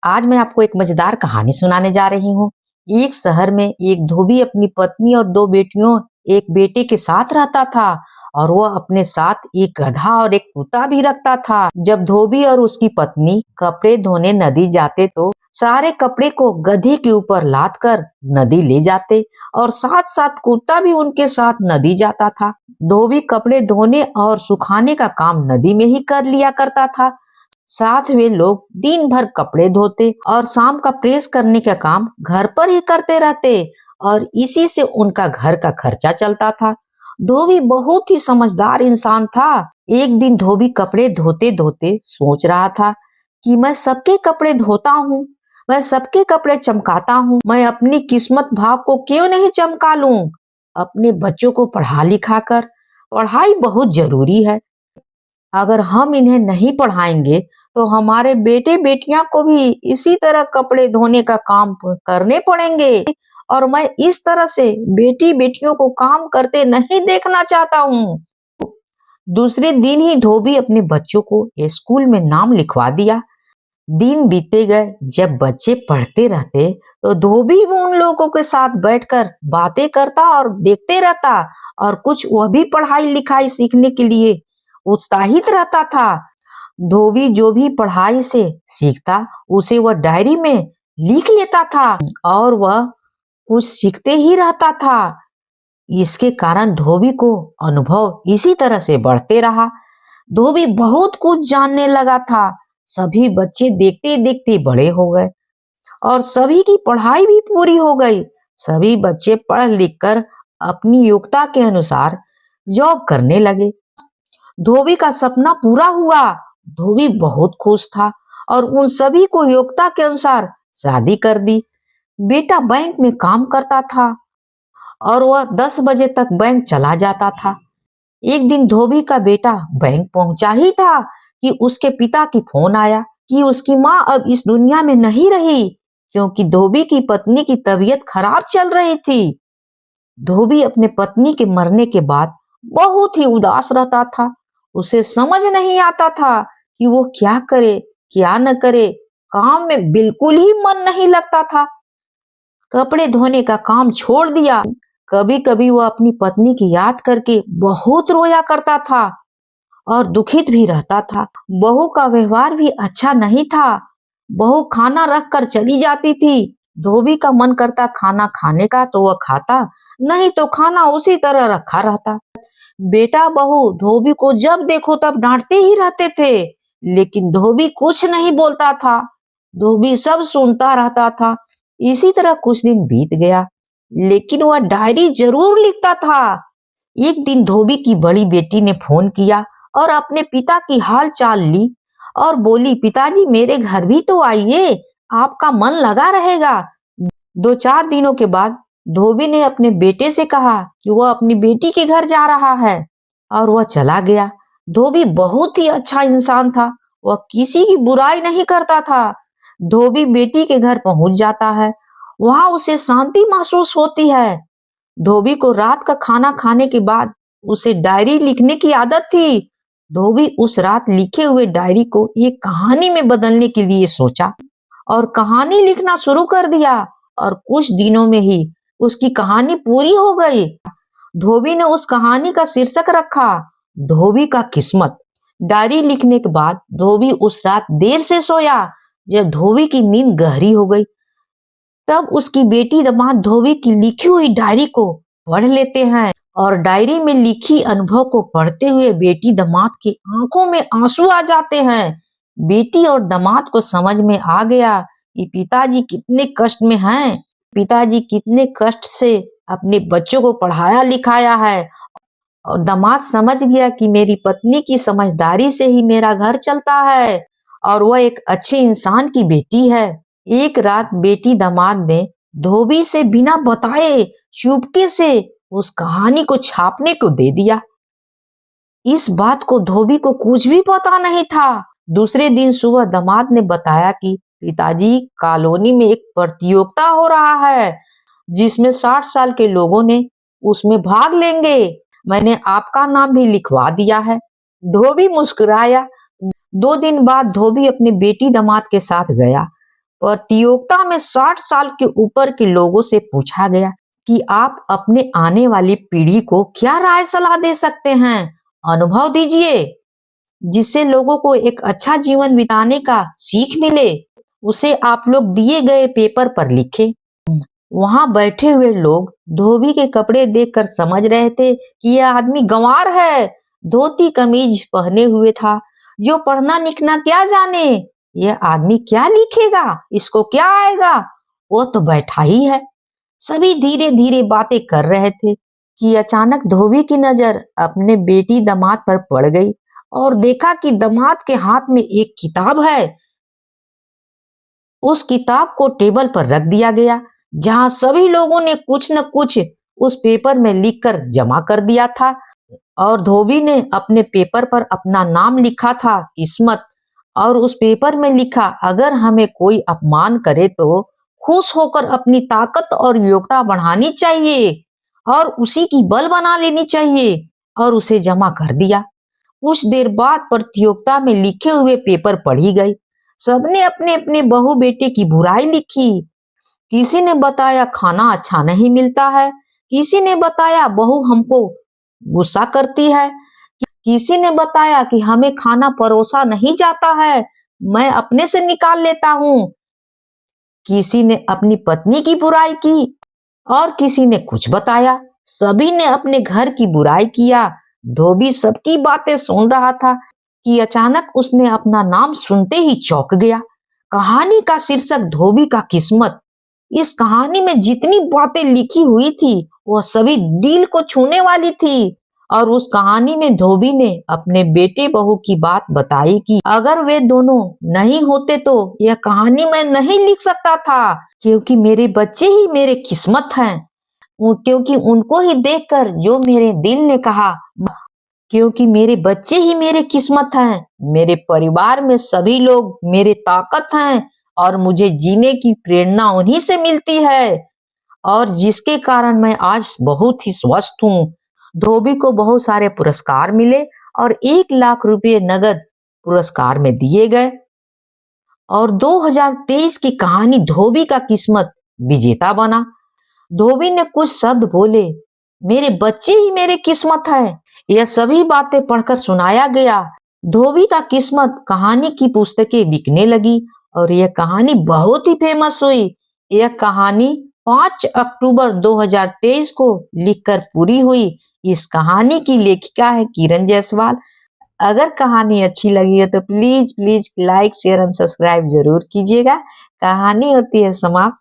आज मैं आपको एक मजेदार कहानी सुनाने जा रही हूँ। एक शहर में एक धोबी अपनी पत्नी और दो बेटियों एक बेटे के साथ रहता था और वह अपने साथ एक गधा और एक कुत्ता भी रखता था। जब धोबी और उसकी पत्नी कपड़े धोने नदी जाते तो सारे कपड़े को गधे के ऊपर लाद कर नदी ले जाते और साथ साथ कुत्ता भी उनके साथ नदी जाता था। धोबी कपड़े धोने और सुखाने का काम नदी में ही कर लिया करता था। साथ वे लोग दिन भर कपड़े धोते और शाम का प्रेस करने का काम घर पर ही करते रहते और इसी से उनका घर का खर्चा चलता था। धोबी बहुत ही समझदार इंसान था। एक दिन धोबी कपड़े धोते धोते सोच रहा था कि मैं सबके कपड़े धोता हूँ, मैं सबके कपड़े चमकाता हूँ, मैं अपनी किस्मत भाग को क्यों नहीं चमका लूं। अपने बच्चों को पढ़ा लिखा कर, पढ़ाई बहुत जरूरी है। अगर हम इन्हें नहीं पढ़ाएंगे तो हमारे बेटे बेटियां को भी इसी तरह कपड़े धोने का काम करने पड़ेंगे और मैं इस तरह से बेटी बेटियों को काम करते नहीं देखना चाहता हूँ। दूसरे दिन ही धोबी अपने बच्चों को स्कूल में नाम लिखवा दिया। दिन बीते गए। जब बच्चे पढ़ते रहते तो धोबी भी उन लोगों के साथ बैठकर बातें करता और देखते रहता और कुछ वह भी पढ़ाई लिखाई सीखने के लिए उत्साहित रहता था। धोबी जो भी पढ़ाई से सीखता उसे वह डायरी में लिख लेता था और वह कुछ सीखते ही रहता था। इसके कारण धोबी को अनुभव इसी तरह से बढ़ते रहा। धोबी बहुत कुछ जानने लगा था। सभी बच्चे देखते देखते बड़े हो गए और सभी की पढ़ाई भी पूरी हो गई। सभी बच्चे पढ़ लिख कर अपनी योग्यता के अनुसार जॉब करने लगे। धोबी का सपना पूरा हुआ। धोबी बहुत खुश था और उन सभी को योग्यता के अनुसार शादी कर दी। बेटा बैंक में काम करता था और वह 10 बजे तक बैंक चला जाता था। एक दिन धोबी का बेटा बैंक पहुंचा ही था कि उसके पिता की फोन आया कि उसकी माँ अब इस दुनिया में नहीं रही क्योंकि धोबी की पत्नी की तबीयत खराब चल रही थी। धोबी अपने पत्नी के मरने के बाद बहुत ही उदास रहता था। उसे समझ नहीं आता था कि वो क्या करे क्या न करे। काम में बिल्कुल ही मन नहीं लगता था। कपड़े धोने का काम छोड़ दिया। कभी कभी वो अपनी पत्नी की याद करके बहुत रोया करता था और दुखित भी रहता था। बहू का व्यवहार भी अच्छा नहीं था। बहू खाना रख कर चली जाती थी। धोबी का मन करता खाना खाने का तो वह खाता, नहीं तो खाना उसी तरह रखा रहता। बेटा बहू धोबी को जब देखो तब डांटते ही रहते थे, लेकिन धोबी कुछ नहीं बोलता था। धोबी सब सुनता रहता था। इसी तरह कुछ दिन बीत गया, लेकिन वह डायरी जरूर लिखता था। एक दिन धोबी की बड़ी बेटी ने फोन किया और अपने पिता की हाल चाल ली और बोली, पिताजी मेरे घर भी तो आइए, आपका मन लगा रहेगा। 2-4 दिनों के बाद धोबी ने अपने बेटे से कहा कि वह अपनी बेटी के घर जा रहा है और वह चला गया। धोबी बहुत ही अच्छा इंसान था। वह किसी की बुराई नहीं करता था। धोबी बेटी के घर पहुंच जाता है। वहां उसे शांति महसूस होती है। धोबी को रात का खाना खाने के बाद उसे डायरी लिखने की आदत थी। धोबी उस रात लिखे हुए डायरी को एक कहानी में बदलने के लिए सोचा और कहानी लिखना शुरू कर दिया और कुछ दिनों में ही उसकी कहानी पूरी हो गई। धोबी ने उस कहानी का शीर्षक रखा, धोबी का किस्मत। डायरी लिखने के बाद धोबी उस रात देर से सोया। जब धोबी की नींद गहरी हो गई तब उसकी बेटी दामाद धोबी की लिखी हुई डायरी को पढ़ लेते हैं और डायरी में लिखी अनुभव को पढ़ते हुए बेटी दामाद की आंखों में आंसू आ जाते हैं। बेटी और दामाद को समझ में आ गया कि पिताजी कितने कष्ट में हैं। पिताजी कितने कष्ट से अपने बच्चों को पढ़ाया लिखाया है और दामाद समझ गया कि मेरी पत्नी की समझदारी से ही मेरा घर चलता है और वह एक अच्छे इंसान की बेटी है। एक रात बेटी दामाद ने धोबी से बिना बताए चुपके से उस कहानी को छापने को दे दिया। इस बात को धोबी को कुछ भी पता नहीं था। दूसरे दिन सुबह दामाद ने बताया कि पिताजी, कॉलोनी में एक प्रतियोगिता हो रहा है जिसमें 60 साल के लोगों ने उसमें भाग लेंगे। मैंने आपका नाम भी लिखवा दिया है। धोबी मुस्कुराया। 2 दिन बाद धोबी अपनी बेटी दामाद के साथ गया। प्रतियोगिता में 60 साल के ऊपर के लोगों से पूछा गया कि आप अपने आने वाली पीढ़ी को क्या राय सलाह दे सकते हैं। अनुभव दीजिए जिससे लोगों को एक अच्छा जीवन बिताने का सीख मिले। उसे आप लोग दिए गए पेपर पर लिखे। वहां बैठे हुए लोग धोबी के कपड़े देखकर समझ रहे थे कि यह आदमी गंवार है। धोती कमीज पहने हुए था। जो पढ़ना लिखना क्या जाने, यह आदमी क्या लिखेगा, इसको क्या आएगा, वो तो बैठा ही है। सभी धीरे धीरे बातें कर रहे थे कि अचानक धोबी की नजर अपने बेटी दामाद पर पड़ गई और देखा कि दामाद के हाथ में एक किताब है। उस किताब को टेबल पर रख दिया गया जहां सभी लोगों ने कुछ न कुछ उस पेपर में लिखकर जमा कर दिया था। और धोबी ने अपने पेपर पर अपना नाम लिखा था, किस्मत। और उस पेपर में लिखा, अगर हमें कोई अपमान करे तो खुश होकर अपनी ताकत और योग्यता बढ़ानी चाहिए और उसी की बल बना लेनी चाहिए। और उसे जमा कर दिया। कुछ देर बाद प्रतियोगिता में लिखे हुए पेपर पढ़ी गई। सबने अपने अपने बहू बेटे की बुराई लिखी। किसी ने बताया खाना अच्छा नहीं मिलता है, किसी ने बताया बहू हमको गुस्सा करती है, किसी ने बताया कि हमें खाना परोसा नहीं जाता है, मैं अपने से निकाल लेता हूँ। किसी ने अपनी पत्नी की बुराई की और किसी ने कुछ बताया। सभी ने अपने घर की बुराई किया। धोबी सबकी बातें सुन रहा था कि अचानक उसने अपना नाम सुनते ही चौंक गया। कहानी का शीर्षक धोबी का किस्मत। इस कहानी में जितनी बातें लिखी हुई थी वह सभी दिल को छूने वाली थी। और उस कहानी में धोबी ने अपने बेटे बहू की बात बताई कि अगर वे दोनों नहीं होते तो यह कहानी मैं नहीं लिख सकता था, क्योंकि मेरे बच्चे ही मेरे किस्मत हैं। क्योंकि उनको ही देखकर जो मेरे दिल ने कहा, क्योंकि मेरे बच्चे ही मेरे किस्मत हैं। मेरे परिवार में सभी लोग मेरे ताकत हैं और मुझे जीने की प्रेरणा उन्हीं से मिलती है और जिसके कारण मैं आज बहुत ही स्वस्थ हूँ। धोबी को बहुत सारे पुरस्कार मिले और 1 लाख रुपए नगद पुरस्कार में दिए गए। और 2023 की कहानी धोबी का किस्मत विजेता बना। धोबी ने कुछ शब्द बोले, मेरे बच्चे ही मेरे किस्मत है। यह सभी बातें पढ़कर सुनाया गया। धोबी का किस्मत कहानी की पुस्तकें बिकने लगी और यह कहानी बहुत ही फेमस हुई। यह कहानी 5 अक्टूबर 2023 को लिखकर पूरी हुई। इस कहानी की लेखिका है किरण जायसवाल। अगर कहानी अच्छी लगी हो तो please please like share and subscribe जरूर कीजिएगा। कहानी होती है समाप्त।